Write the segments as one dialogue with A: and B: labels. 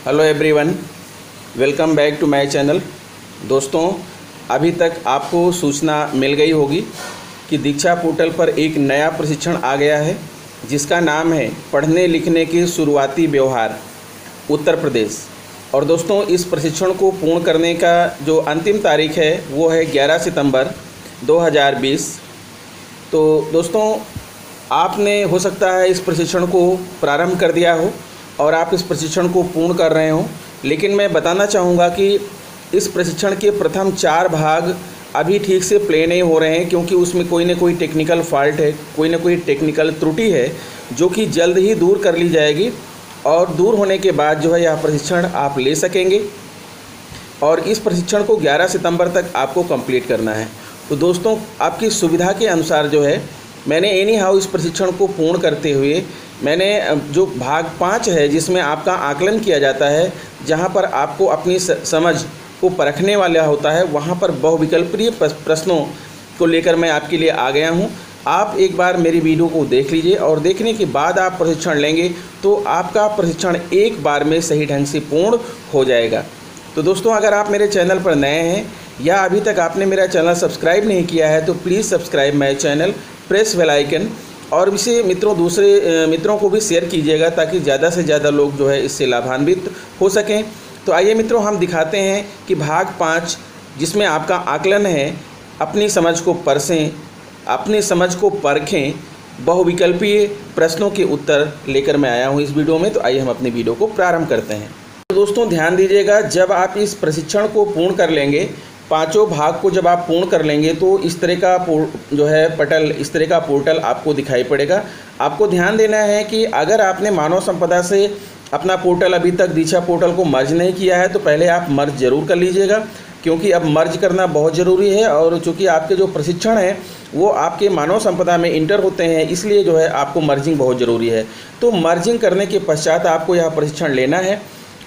A: Hello everyone, welcome back to my channel. दोस्तों, अभी तक आपको सूचना मिल गई होगी कि दीक्षा पोर्टल पर एक नया प्रशिक्षण आ गया है जिसका नाम है पढ़ने लिखने के शुरुआती व्यवहार उत्तर प्रदेश। और दोस्तों, इस प्रशिक्षण को पूर्ण करने का जो अंतिम तारीख है वो है 11 सितंबर 2020। तो दोस्तों, आपने हो सकता है इस प्रशिक्षण को प्रारंभ कर दिया हो और आप इस प्रशिक्षण को पूर्ण कर रहे हो, लेकिन मैं बताना चाहूँगा कि इस प्रशिक्षण के प्रथम 4 भाग अभी ठीक से प्ले नहीं हो रहे हैं, क्योंकि उसमें कोई ना कोई टेक्निकल फॉल्ट है, कोई ना कोई टेक्निकल त्रुटि है जो कि जल्द ही दूर कर ली जाएगी। और दूर होने के बाद जो है यह प्रशिक्षण आप ले सकेंगे और इस प्रशिक्षण को 11 सितंबर तक आपको कंप्लीट करना है। तो दोस्तों, आपकी सुविधा के अनुसार जो है मैंने एनी हाउ इस प्रशिक्षण को पूर्ण करते हुए मैंने जो भाग 5 है जिसमें आपका आकलन किया जाता है, जहां पर आपको अपनी समझ को परखने वाला होता है, वहां पर बहुविकल्पीय प्रश्नों को लेकर मैं आपके लिए आ गया हूं। आप एक बार मेरी वीडियो को देख लीजिए और देखने के बाद आप प्रशिक्षण लेंगे तो आपका प्रशिक्षण एक बार में सही ढंग से पूर्ण हो जाएगा। तो दोस्तों, अगर आप मेरे चैनल पर नए हैं या अभी तक आपने मेरा चैनल सब्सक्राइब नहीं किया है तो please subscribe my channel, press bell icon और इसे दूसरे मित्रों को भी शेयर कीजिएगा ताकि ज़्यादा से ज़्यादा लोग जो है इससे लाभान्वित हो सकें। तो आइए मित्रों, हम दिखाते हैं कि भाग 5 जिसमें आपका आकलन है, अपनी समझ को परसें, अपनी समझ को परखें, बहुविकल्पीय प्रश्नों के उत्तर लेकर मैं आया हूं इस वीडियो में। तो आइए हम अपनी वीडियो को प्रारंभ करते हैं। तो दोस्तों, ध्यान दीजिएगा, जब आप इस प्रशिक्षण को पूर्ण कर लेंगे, 5 भाग को जब आप पूर्ण कर लेंगे तो इस तरह का जो है पटल, इस तरह का पोर्टल आपको दिखाई पड़ेगा। आपको ध्यान देना है कि अगर आपने मानव संपदा से अपना पोर्टल अभी तक दीक्षा पोर्टल को मर्ज नहीं किया है तो पहले आप मर्ज ज़रूर कर लीजिएगा, क्योंकि अब मर्ज करना बहुत ज़रूरी है। और चूँकि आपके जो प्रशिक्षण हैं वो आपके मानव संपदा में इंटर होते हैं, इसलिए जो है आपको मर्जिंग बहुत ज़रूरी है। तो मर्जिंग करने के पश्चात आपको यह प्रशिक्षण लेना है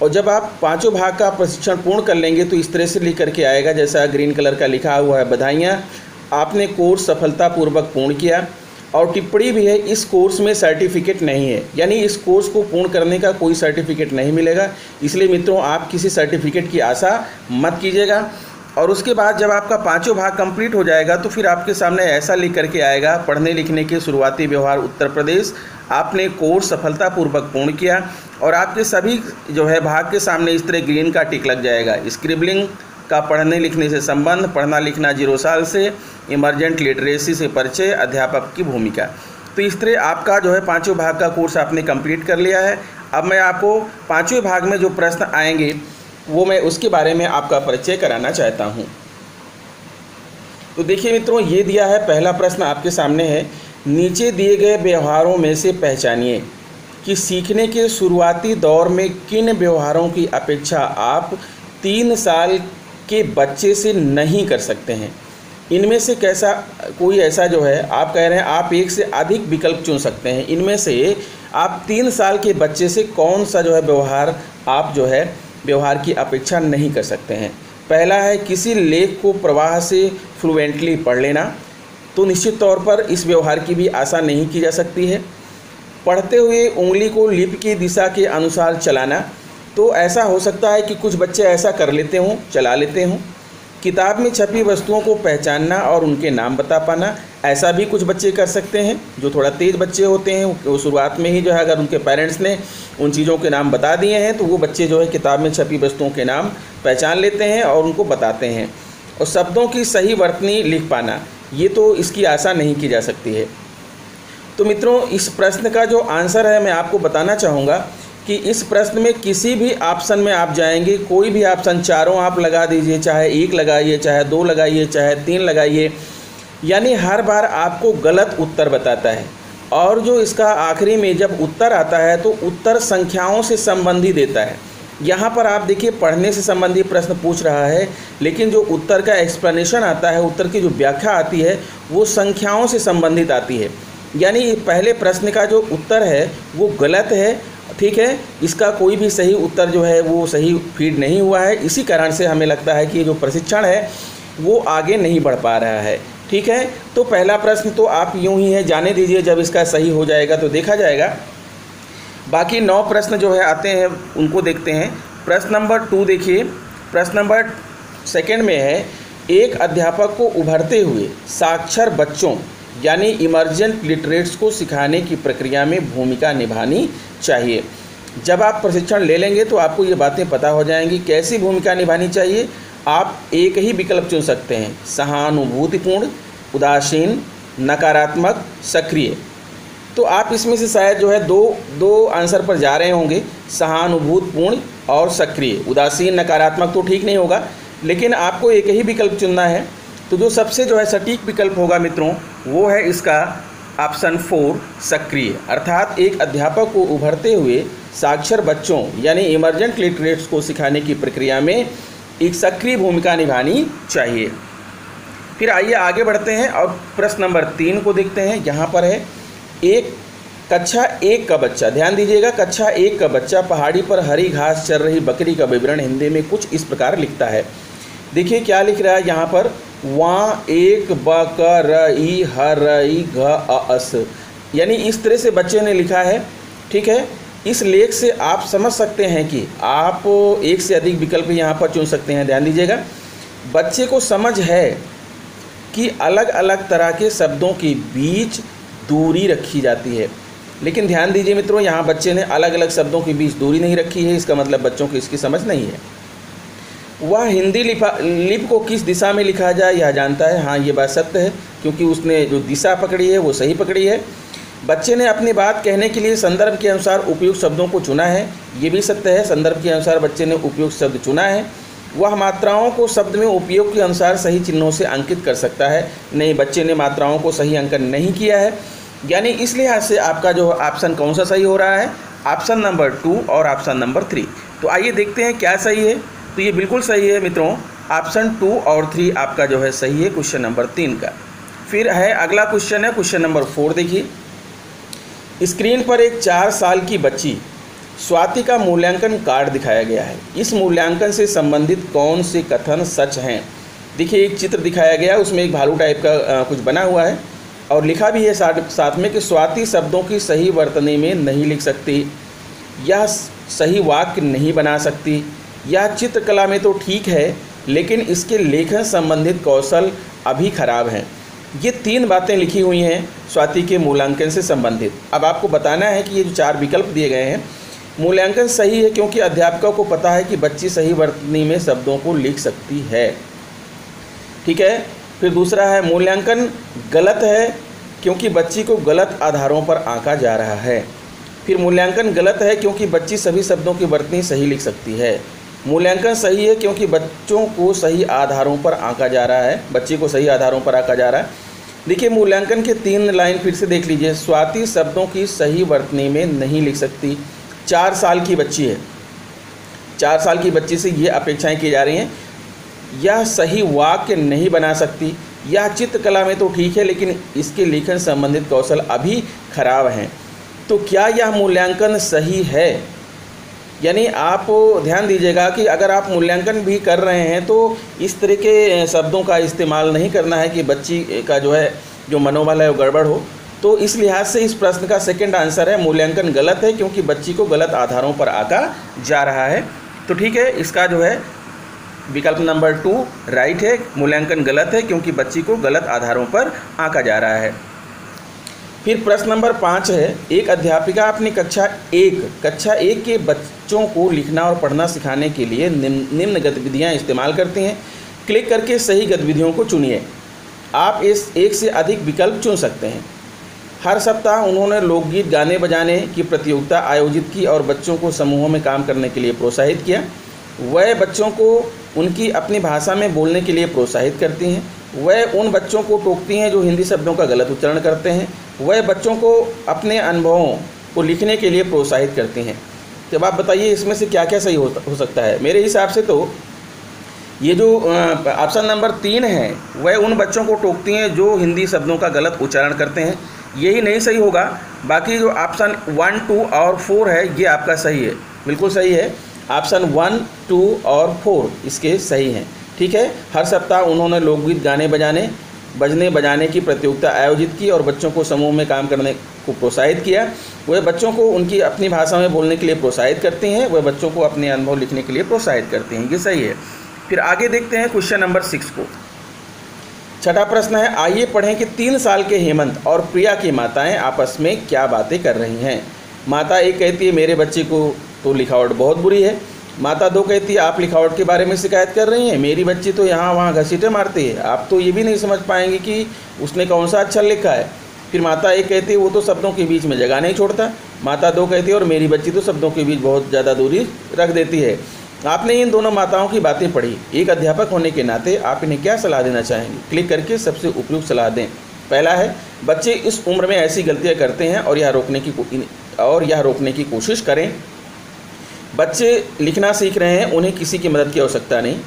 A: और जब आप 5 भाग का प्रशिक्षण पूर्ण कर लेंगे तो इस तरह से लिख करके आएगा, जैसा ग्रीन कलर का लिखा हुआ है, बधाइयाँ, आपने कोर्स सफलतापूर्वक पूर्ण किया। और टिप्पणी भी है, इस कोर्स में सर्टिफिकेट नहीं है, यानी इस कोर्स को पूर्ण करने का कोई सर्टिफिकेट नहीं मिलेगा, इसलिए मित्रों आप किसी सर्टिफिकेट की आशा मत कीजिएगा। और उसके बाद जब आपका 5 भाग कंप्लीट हो जाएगा तो फिर आपके सामने ऐसा लिख करके आएगा, पढ़ने लिखने के शुरुआती व्यवहार उत्तर प्रदेश, आपने कोर्स सफलतापूर्वक पूर्ण किया। और आपके सभी जो है भाग के सामने इस तरह ग्रीन का टिक लग जाएगा। स्क्रिबलिंग का पढ़ने लिखने से संबंध, पढ़ना लिखना 0 साल से, इमरजेंट लिटरेसी से परिचय, अध्यापक की भूमिका। तो इस तरह आपका जो है 5 भाग का कोर्स आपने कंप्लीट कर लिया है। अब मैं आपको 5वें भाग में जो प्रश्न आएंगे वो मैं उसके बारे में आपका परिचय कराना चाहता हूँ। तो देखिए मित्रों, ये दिया है पहला प्रश्न आपके सामने है, नीचे दिए गए व्यवहारों में से पहचानिए कि सीखने के शुरुआती दौर में किन व्यवहारों की अपेक्षा आप 3 साल के बच्चे से नहीं कर सकते हैं। इनमें से कोई ऐसा जो है आप कह रहे हैं आप एक से अधिक विकल्प चुन सकते हैं, इनमें से आप 3 साल के बच्चे से कौन सा जो है व्यवहार आप जो है व्यवहार की अपेक्षा नहीं कर सकते हैं। पहला है किसी लेख को प्रवाह से फ्लुएंटली पढ़ लेना, तो निश्चित तौर पर इस व्यवहार की भी आशा नहीं की जा सकती है। पढ़ते हुए उंगली को लिप की दिशा के अनुसार चलाना, तो ऐसा हो सकता है कि कुछ बच्चे ऐसा कर लेते हों, चला लेते हों। किताब में छपी वस्तुओं को पहचानना और उनके नाम बता पाना, ऐसा भी कुछ बच्चे कर सकते हैं। जो थोड़ा तेज़ बच्चे होते हैं वो शुरुआत में ही जो है अगर उनके पेरेंट्स ने उन चीज़ों के नाम बता दिए हैं तो वो बच्चे जो है किताब में छपी वस्तुओं के नाम पहचान लेते हैं और उनको बताते हैं। और शब्दों की सही वर्तनी लिख पाना, ये तो इसकी आशा नहीं की जा सकती है। तो मित्रों, इस प्रश्न का जो आंसर है मैं आपको बताना चाहूँगा कि इस प्रश्न में किसी भी ऑप्शन में आप जाएंगे, कोई भी ऑप्शन, चारों आप लगा दीजिए, चाहे 1 लगाइए, चाहे 2 लगाइए, चाहे 3 लगाइए, यानी हर बार आपको गलत उत्तर बताता है। और जो इसका आखिरी में जब उत्तर आता है तो उत्तर संख्याओं से संबंधी देता है। यहाँ पर आप देखिए पढ़ने से संबंधी प्रश्न पूछ रहा है, लेकिन जो उत्तर का एक्सप्लेनेशन आता है, उत्तर की जो व्याख्या आती है वो संख्याओं से संबंधित आती है। यानी पहले प्रश्न का जो उत्तर है वो गलत है, ठीक है, इसका कोई भी सही उत्तर जो है वो सही फीड नहीं हुआ है। इसी कारण से हमें लगता है कि जो प्रशिक्षण है वो आगे नहीं बढ़ पा रहा है, ठीक है। तो पहला प्रश्न तो आप यूँ ही है, जाने दीजिए, जब इसका सही हो जाएगा तो देखा जाएगा। बाकी 9 प्रश्न जो है आते हैं उनको देखते हैं। प्रश्न नंबर 2 देखिए, प्रश्न नंबर सेकंड में है, एक अध्यापक को उभरते हुए साक्षर बच्चों यानी इमर्जेंट लिटरेट्स को सिखाने की प्रक्रिया में भूमिका निभानी चाहिए। जब आप प्रशिक्षण ले लेंगे तो आपको ये बातें पता हो जाएंगी कैसी भूमिका निभानी चाहिए। आप एक ही विकल्प चुन सकते हैं, सहानुभूतिपूर्ण, उदासीन, नकारात्मक, सक्रिय। तो आप इसमें से शायद जो है दो आंसर पर जा रहे होंगे, सहानुभूतिपूर्ण और सक्रिय। उदासीन नकारात्मक तो ठीक नहीं होगा, लेकिन आपको एक ही विकल्प चुनना है। तो जो सबसे जो है सटीक विकल्प होगा मित्रों, वो है इसका ऑप्शन 4 सक्रिय। अर्थात एक अध्यापक को उभरते हुए साक्षर बच्चों यानी इमर्जेंट लिटरेट्स को सिखाने की प्रक्रिया में एक सक्रिय भूमिका निभानी चाहिए। फिर आइए आगे बढ़ते हैं और प्रश्न नंबर 3 को देखते हैं। यहाँ पर है, एक कक्षा 1 का बच्चा, ध्यान दीजिएगा, कक्षा 1 का बच्चा पहाड़ी पर हरी घास चर रही बकरी का विवरण हिंदी में कुछ इस प्रकार लिखता है। देखिए क्या लिख रहा है यहाँ पर, वहाँ एक बकरई हरई घ अस, यानी इस तरह से बच्चे ने लिखा है। ठीक है, इस लेख से आप समझ सकते हैं कि आप एक से अधिक विकल्प यहाँ पर चुन सकते हैं। ध्यान दीजिएगा, बच्चे को समझ है कि अलग अलग तरह के शब्दों के बीच दूरी रखी जाती है, लेकिन ध्यान दीजिए मित्रों, यहाँ बच्चे ने अलग अलग शब्दों के बीच दूरी नहीं रखी है। इसका मतलब बच्चों को इसकी समझ नहीं है। वह हिंदी लिपि को किस दिशा में लिखा जाए यह जानता है। हाँ, ये बात सत्य है, क्योंकि उसने जो दिशा पकड़ी है वो सही पकड़ी है। बच्चे ने अपनी बात कहने के लिए संदर्भ के अनुसार उपयुक्त शब्दों को चुना है। ये भी सत्य है, संदर्भ के अनुसार बच्चे ने उपयुक्त शब्द चुना है। वह मात्राओं को शब्द में उपयोग के अनुसार सही चिन्हों से अंकित कर सकता है। नहीं, बच्चे ने मात्राओं को सही अंकन नहीं किया है। यानी इस लिहाज से आपका जो ऑप्शन कौन सा सही हो रहा है, ऑप्शन नंबर 2 और ऑप्शन नंबर 3। तो आइए देखते हैं क्या सही है। तो ये बिल्कुल सही है मित्रों, ऑप्शन 2 और 3 आपका जो है सही है क्वेश्चन नंबर 3 का। फिर है अगला क्वेश्चन है क्वेश्चन नंबर 4। देखिए, स्क्रीन पर एक 4 साल की बच्ची स्वाति का मूल्यांकन कार्ड दिखाया गया है। इस मूल्यांकन से संबंधित कौन से कथन सच हैं। देखिए, एक चित्र दिखाया गया है, उसमें एक भालू टाइप का कुछ बना हुआ है और लिखा भी है साथ में कि स्वाति शब्दों की सही वर्तनी में नहीं लिख सकती, यह सही वाक्य नहीं बना सकती, यह चित्रकला में तो ठीक है लेकिन इसके लेखन संबंधित कौशल अभी खराब हैं। ये 3 बातें लिखी हुई हैं स्वाति के मूल्यांकन से संबंधित। अब आपको बताना है कि ये जो 4 विकल्प दिए गए हैं, मूल्यांकन सही है क्योंकि अध्यापकों को पता है कि बच्ची सही वर्तनी में शब्दों को लिख सकती है। ठीक है, फिर दूसरा है मूल्यांकन गलत है क्योंकि बच्ची को गलत आधारों पर आंका जा रहा है। फिर मूल्यांकन गलत है क्योंकि बच्ची सभी शब्दों की वर्तनी सही लिख सकती है। मूल्यांकन सही है क्योंकि बच्चों को सही आधारों पर आंका जा रहा है, बच्ची को सही आधारों पर आंका जा रहा है। देखिए, मूल्यांकन के 3 लाइन फिर से देख लीजिए। स्वाति शब्दों की सही वर्तनी में नहीं लिख सकती, 4 साल की बच्ची है, 4 साल की बच्ची से ये अपेक्षाएं की जा रही हैं। यह सही वाक्य नहीं बना सकती, यह चित्रकला में तो ठीक है लेकिन इसके लेखन संबंधित कौशल अभी खराब हैं। तो क्या यह मूल्यांकन सही है? यानी आप ध्यान दीजिएगा कि अगर आप मूल्यांकन भी कर रहे हैं तो इस तरह के शब्दों का इस्तेमाल नहीं करना है कि बच्ची का जो है जो मनोबल है वो गड़बड़ हो। तो इस लिहाज से इस प्रश्न का सेकंड आंसर है मूल्यांकन गलत है क्योंकि बच्ची को गलत आधारों पर आंका जा रहा है। तो ठीक है, इसका जो है विकल्प नंबर 2 राइट है, मूल्यांकन गलत है क्योंकि बच्ची को गलत आधारों पर आंका जा रहा है। फिर प्रश्न नंबर 5 है, एक अध्यापिका अपनी कक्षा 1 के बच्चों को लिखना और पढ़ना सिखाने के लिए निम्न गतिविधियां इस्तेमाल करती हैं। क्लिक करके सही गतिविधियों को चुनिए। आप इस एक से अधिक विकल्प चुन सकते हैं। हर सप्ताह उन्होंने लोकगीत गाने बजाने की प्रतियोगिता आयोजित की और बच्चों को समूहों में काम करने के लिए प्रोत्साहित किया। वह बच्चों को उनकी अपनी भाषा में बोलने के लिए प्रोत्साहित करती हैं। वह उन बच्चों को टोकती हैं जो हिंदी शब्दों का गलत उच्चारण करते हैं। वह बच्चों को अपने अनुभवों को लिखने के लिए प्रोत्साहित करती हैं। जब आप बताइए इसमें से क्या क्या सही हो सकता है। मेरे हिसाब से तो ये जो ऑप्शन नंबर 3 है, वह उन बच्चों को टोकती हैं जो हिंदी शब्दों का गलत उच्चारण करते हैं, यही नहीं सही होगा। बाकी जो ऑप्शन 1, 2 और 4 है ये आपका सही है, बिल्कुल सही है। ऑप्शन 1, 2 और 4 इसके सही हैं। ठीक है, हर सप्ताह उन्होंने लोकगीत गाने बजाने बजने बजाने की प्रतियोगिता आयोजित की और बच्चों को समूह में काम करने को प्रोत्साहित किया। वह बच्चों को उनकी अपनी भाषा में बोलने के लिए प्रोत्साहित करती हैं, वह बच्चों को अपने अनुभव लिखने के लिए प्रोत्साहित करती हैं। ये सही है। फिर आगे देखते हैं क्वेश्चन नंबर 6 को। छठा प्रश्न है, आइए पढ़ें कि 3 साल के हेमंत और प्रिया की माताएं आपस में क्या बातें कर रही हैं। माता 1 कहती है मेरे बच्चे को तो लिखावट बहुत बुरी है। माता 2 कहती है आप लिखावट के बारे में शिकायत कर रही हैं, मेरी बच्ची तो यहाँ वहाँ घसीटे मारती है, आप तो ये भी नहीं समझ पाएंगे कि उसने कौन सा अक्षर लिखा है। फिर माता 1 कहती है वो तो शब्दों के बीच में जगह नहीं छोड़ता। माता 2 कहती है और मेरी बच्ची तो शब्दों के बीच बहुत ज़्यादा दूरी रख देती है। आपने इन दोनों माताओं की बातें पढ़ी, एक अध्यापक होने के नाते आप इन्हें क्या सलाह देना चाहेंगे? क्लिक करके सबसे उपयुक्त सलाह दें। पहला है, बच्चे इस उम्र में ऐसी गलतियां करते हैं और यह रोकने की कोशिश करें। बच्चे लिखना सीख रहे हैं, उन्हें किसी की मदद की आवश्यकता नहीं।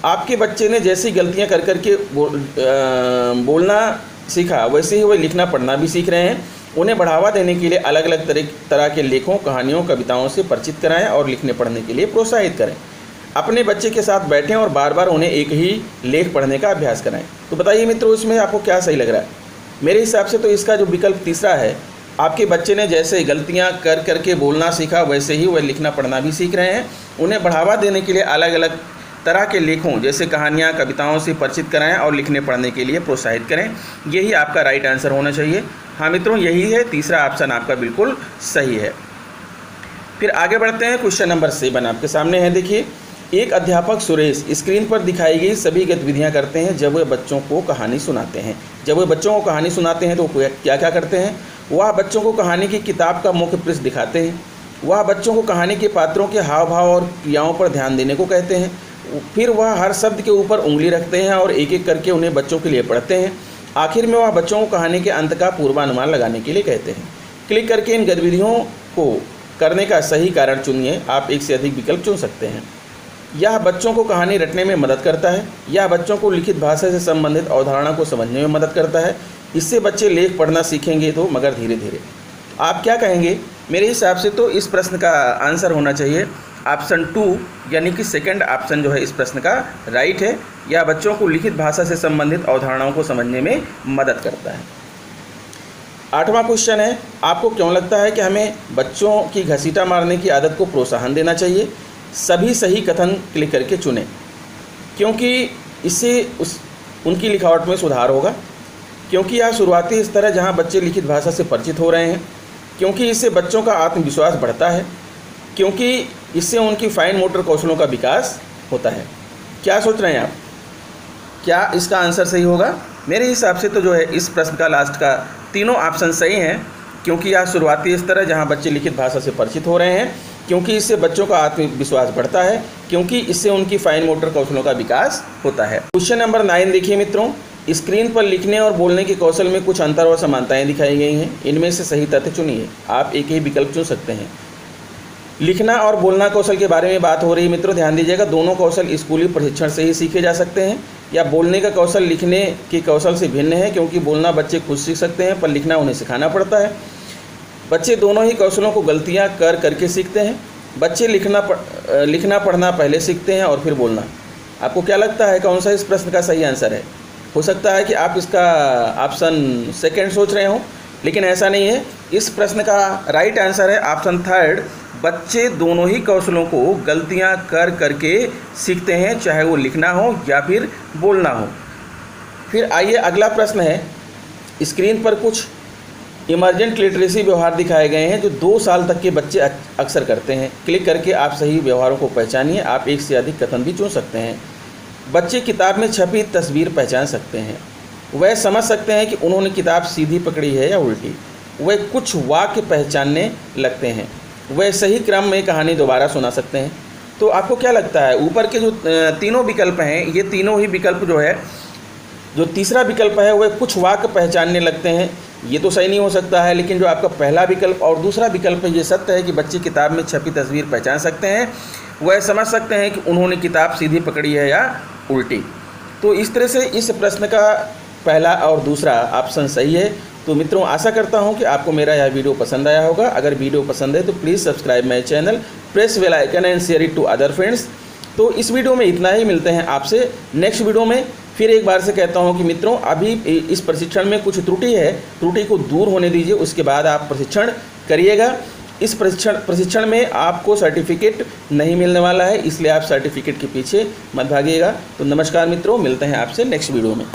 A: आपके बच्चे ने जैसी गलतियां कर करके बोलना सीखा, वैसे ही वह लिखना पढ़ना भी सीख रहे हैं। उन्हें बढ़ावा देने के लिए अलग अलग तरह के लेखों, कहानियों, कविताओं से परिचित कराएं और लिखने पढ़ने के लिए प्रोत्साहित करें। अपने बच्चे के साथ बैठें और बार बार उन्हें एक ही लेख पढ़ने का अभ्यास कराएं। तो बताइए मित्रों, इसमें आपको क्या सही लग रहा है? मेरे हिसाब से तो इसका जो विकल्प तीसरा है, आपके बच्चे ने जैसे गलतियां कर करके बोलना सीखा, वैसे ही वह लिखना पढ़ना भी सीख रहे हैं। उन्हें बढ़ावा देने के लिए अलग अलग तरह के लेखों जैसे कहानियाँ, कविताओं से परिचित कराएं और लिखने पढ़ने के लिए प्रोत्साहित करें। यही आपका राइट आंसर होना चाहिए। हाँ मित्रों, यही है, तीसरा ऑप्शन आपका बिल्कुल सही है। फिर आगे बढ़ते हैं। क्वेश्चन नंबर 7 आपके सामने है। देखिए, एक अध्यापक सुरेश स्क्रीन पर दिखाई गई सभी गतिविधियां करते हैं जब वे बच्चों को कहानी सुनाते हैं। जब वे बच्चों को कहानी सुनाते हैं तो क्या क्या करते हैं? वह बच्चों को कहानी की किताब का मुख्य पृष्ठ दिखाते हैं। वह बच्चों को कहानी के पात्रों के हाव भाव और क्रियाओं पर ध्यान देने को कहते हैं। फिर वह हर शब्द के ऊपर उंगली रखते हैं और एक एक करके उन्हें बच्चों के लिए पढ़ते हैं। आखिर में वह बच्चों को कहानी के अंत का पूर्वानुमान लगाने के लिए कहते हैं। क्लिक करके इन गतिविधियों को करने का सही कारण चुनिए। आप एक से अधिक विकल्प चुन सकते हैं। यह बच्चों को कहानी रटने में मदद करता है। यह बच्चों को लिखित भाषा से संबंधित अवधारणा को समझने में मदद करता है। इससे बच्चे लेख पढ़ना सीखेंगे तो मगर धीरे धीरे। आप क्या कहेंगे? मेरे हिसाब से तो इस प्रश्न का आंसर होना चाहिए ऑप्शन 2, यानी कि सेकंड ऑप्शन जो है इस प्रश्न का राइट है। यह बच्चों को लिखित भाषा से संबंधित अवधारणाओं को समझने में मदद करता है। 8वां क्वेश्चन है, आपको क्यों लगता है कि हमें बच्चों की घसीटा मारने की आदत को प्रोत्साहन देना चाहिए? सभी सही कथन क्लिक करके चुनें। क्योंकि इससे उनकी लिखावट में सुधार होगा। क्योंकि यह शुरुआती स्तर है जहाँ बच्चे लिखित भाषा से परिचित हो रहे हैं। क्योंकि इससे बच्चों का आत्मविश्वास बढ़ता है। क्योंकि इससे उनकी फाइन मोटर कौशलों का विकास होता है। क्या सोच रहे हैं आप? क्या इसका आंसर सही होगा? मेरे हिसाब से तो जो है इस प्रश्न का लास्ट का तीनों ऑप्शन सही हैं। क्योंकि यह शुरुआती स्तर है जहाँ बच्चे लिखित भाषा से परिचित हो रहे हैं। क्योंकि इससे बच्चों का आत्मविश्वास बढ़ता है। क्योंकि इससे उनकी फाइन मोटर कौशलों का विकास होता है। क्वेश्चन नंबर 9 देखिए मित्रों, स्क्रीन पर लिखने और बोलने के कौशल में कुछ अंतर और समानताएं दिखाई गई हैं। इनमें से सही तथ्य चुनिए। आप एक ही विकल्प चुन सकते हैं। लिखना और बोलना कौशल के बारे में बात हो रही है मित्रों, ध्यान दीजिएगा। दोनों कौशल स्कूली प्रशिक्षण से ही सीखे जा सकते हैं। या बोलने का कौशल लिखने के कौशल से भिन्न है, क्योंकि बोलना बच्चे खुद सीख सकते हैं पर लिखना उन्हें सिखाना पड़ता है। बच्चे दोनों ही कौशलों को गलतियां कर करके सीखते हैं। बच्चे लिखना पढ़ना पहले सीखते हैं और फिर बोलना। आपको क्या लगता है कौन सा इस प्रश्न का सही आंसर है? हो सकता है कि आप इसका ऑप्शन सेकंड सोच रहे हो, लेकिन ऐसा नहीं है। इस प्रश्न का राइट आंसर है ऑप्शन 3। बच्चे दोनों ही कौशलों को गलतियां कर करके सीखते हैं, चाहे वो लिखना हो या फिर बोलना हो। फिर आइए अगला प्रश्न है। स्क्रीन पर कुछ इमरजेंट लिटरेसी व्यवहार दिखाए गए हैं जो 2 साल तक के बच्चे अक्सर करते हैं। क्लिक करके आप सही व्यवहारों को पहचानिए। आप एक से अधिक कथन भी चुन सकते हैं। बच्चे किताब में छपी तस्वीर पहचान सकते हैं। वह समझ सकते हैं कि उन्होंने किताब सीधी पकड़ी है या उल्टी। वह कुछ वाक्य पहचानने लगते हैं। वह सही क्रम में कहानी दोबारा सुना सकते हैं। तो आपको क्या लगता है, ऊपर के जो तीनों विकल्प हैं, ये तीनों ही विकल्प जो है, जो तीसरा विकल्प है वह कुछ वाक्य पहचानने लगते हैं, ये तो सही नहीं हो सकता है। लेकिन जो आपका पहला विकल्प और दूसरा विकल्प है, ये सत्य है कि बच्चे किताब में छपी तस्वीर पहचान सकते हैं। वह समझ सकते हैं कि उन्होंने किताब सीधी पकड़ी है या उल्टी। तो इस तरह से इस प्रश्न का पहला और दूसरा ऑप्शन सही है। तो मित्रों, आशा करता हूं कि आपको मेरा यह वीडियो पसंद आया होगा। अगर वीडियो पसंद है तो please subscribe my channel, press bell icon and share it to other friends. तो इस वीडियो में इतना ही। मिलते हैं आपसे नेक्स्ट वीडियो में। फिर एक बार से कहता हूं कि मित्रों, अभी इस प्रशिक्षण में कुछ त्रुटि है, त्रुटि को दूर होने दीजिए, उसके बाद आप प्रशिक्षण करिएगा। इस प्रशिक्षण में आपको सर्टिफिकेट नहीं मिलने वाला है, इसलिए आप सर्टिफिकेट के पीछे मत भागिएगा। तो नमस्कार मित्रों, मिलते हैं आपसे नेक्स्ट वीडियो में।